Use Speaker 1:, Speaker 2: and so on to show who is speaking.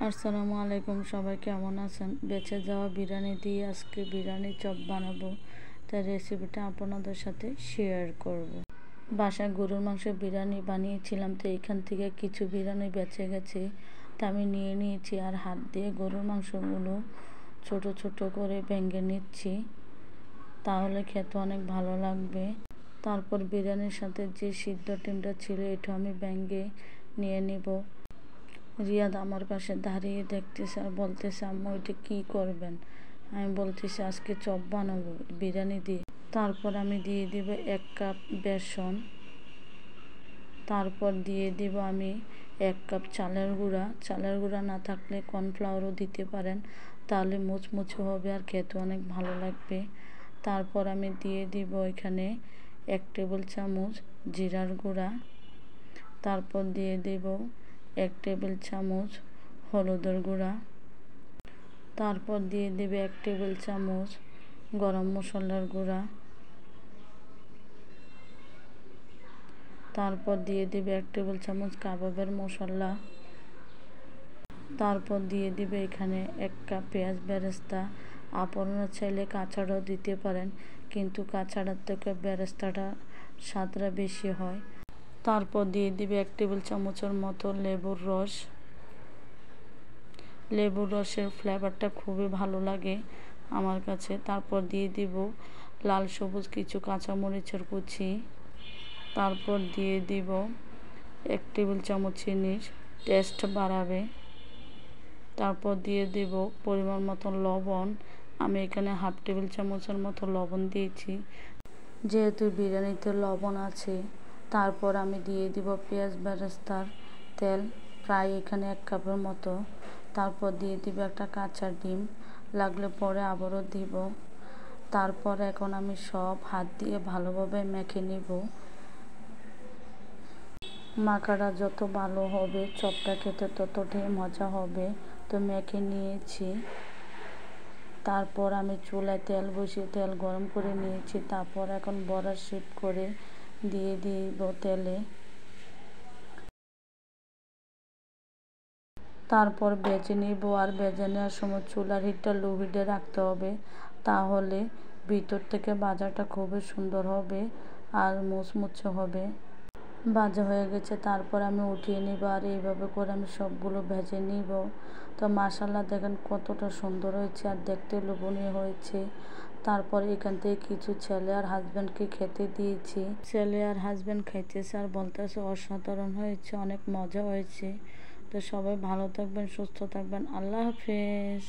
Speaker 1: আসসালামু আলাইকুম, সবাই কেমন আছেন? বেঁচে যাওয়া বিরিয়ানি দিয়ে আজকে বিরিয়ানি চপ বানাবো, তার রেসিপিটা আপনাদের সাথে শেয়ার করব। বাসায় গরুর মাংস বিরিয়ানি বানিয়েছিলাম, তো এখান থেকে কিছু বিরিয়ানি বেঁচে গেছে, তা আমি নিয়ে নিয়েছি আর হাত দিয়ে গরুর মাংসগুলো ছোট ছোট করে ভেঙে নিচ্ছি, তাহলে খেতে অনেক ভালো লাগবে। তারপর বিরিয়ানির সাথে যে সিদ্ধ ডিমটা ছিল এটা আমি ভেঙে নিয়ে নিব। রিয়াদ আমার পাশে দাঁড়িয়ে দেখতেছে আর বলতেছে, আম্মু এটা কী করবেন? আমি বলতেছি আজকে চপ বানাবো বিরিয়ানি দিয়ে। তারপর আমি দিয়ে দিব 1 কাপ বেসন, তারপর দিয়ে দিব আমি 1 কাপ চালের গুঁড়া না থাকলে কর্নফ্লাওয়ারও দিতে পারেন, তাহলে মুচমুচে হবে আর খেতে অনেক ভালো লাগবে। তারপর আমি দিয়ে দিব এখানে 1 টেবিল চামচ জিরার গুঁড়া, তারপর দিয়ে দেব 1 টেবিল চামচ হলুদের গুঁড়া, তারপর দিয়ে দেবে 1 টেবিল চামচ গরম মশলার গুঁড়া, তারপর দিয়ে দেবে 1 টেবিল চামচ কাবাবের মশলা, তারপর দিয়ে দিবে এখানে 1 কাপ পেঁয়াজ বেরেস্তা। আপনারা চাইলে কাঁচাটাও দিতে পারেন, কিন্তু কাঁচাটার থেকে বেরেস্তাটা স্বাদটা বেশি হয়। তারপর দিয়ে দিবে 1 টেবিল চামচের মতো লেবুর রস। লেবুর রসের ফ্লেভারটা খুবই ভালো লাগে আমার কাছে। তারপর দিয়ে দিব লাল সবুজ কিছু কাঁচামরিচের কুচি, তারপর দিয়ে দিব 1 টেবিল চামচ চিনি, টেস্ট বাড়াবে। তারপর দিয়ে দিব পরিমাণ মতো লবণ, আমি এখানে হাফ টেবিল চামচের মতো লবণ দিয়েছি, যেহেতু বিরিয়ানিতে লবণ আছে। তারপর আমি দিয়ে দিব পেঁয়াজ বেরেস্তার তেল, প্রায় এখানে 1 কাপের মতো। তারপর দিয়ে দিব একটা কাঁচা ডিম, লাগলে পরে আবারও দিব। তারপর এখন আমি সব হাত দিয়ে ভালোভাবে মেখে নিব। মাখাটা যত ভালো হবে চপটা খেতে ততটাই মজা হবে, তো মেখে নিয়েছি। তারপর আমি চুলায় তেল বসিয়ে তেল গরম করে নিয়েছি। তারপর এখন বড়া শেপ করে দিয়ে দিব তেলে। তারপর ভেজে নিব, আর ভেজে নেওয়ার সময় চুলার হিটটা লো হিটে রাখতে হবে, তাহলে ভিতর থেকে ভাজাটা খুবই সুন্দর হবে আর মুচমুচে হবে। ভাজা হয়ে গেছে, তারপর আমি উঠিয়ে নিব, আর এইভাবে করে আমি সবগুলো ভেজে নিব। তো মাশাআল্লাহ দেখেন কতটা সুন্দর হয়েছে আর দেখতে লোভনীয় হয়েছে। তারপর এখান থেকে কিছু ছেলে আর হাজব্যান্ডকে খেতে দিয়েছি। ছেলে আর হাজব্যান্ড খাইতেছে আর বলতেছে অসাধারণ হয়েছে, অনেক মজা হয়েছে। তো সবাই ভালো থাকবেন, সুস্থ থাকবেন। আল্লাহ হাফেজ।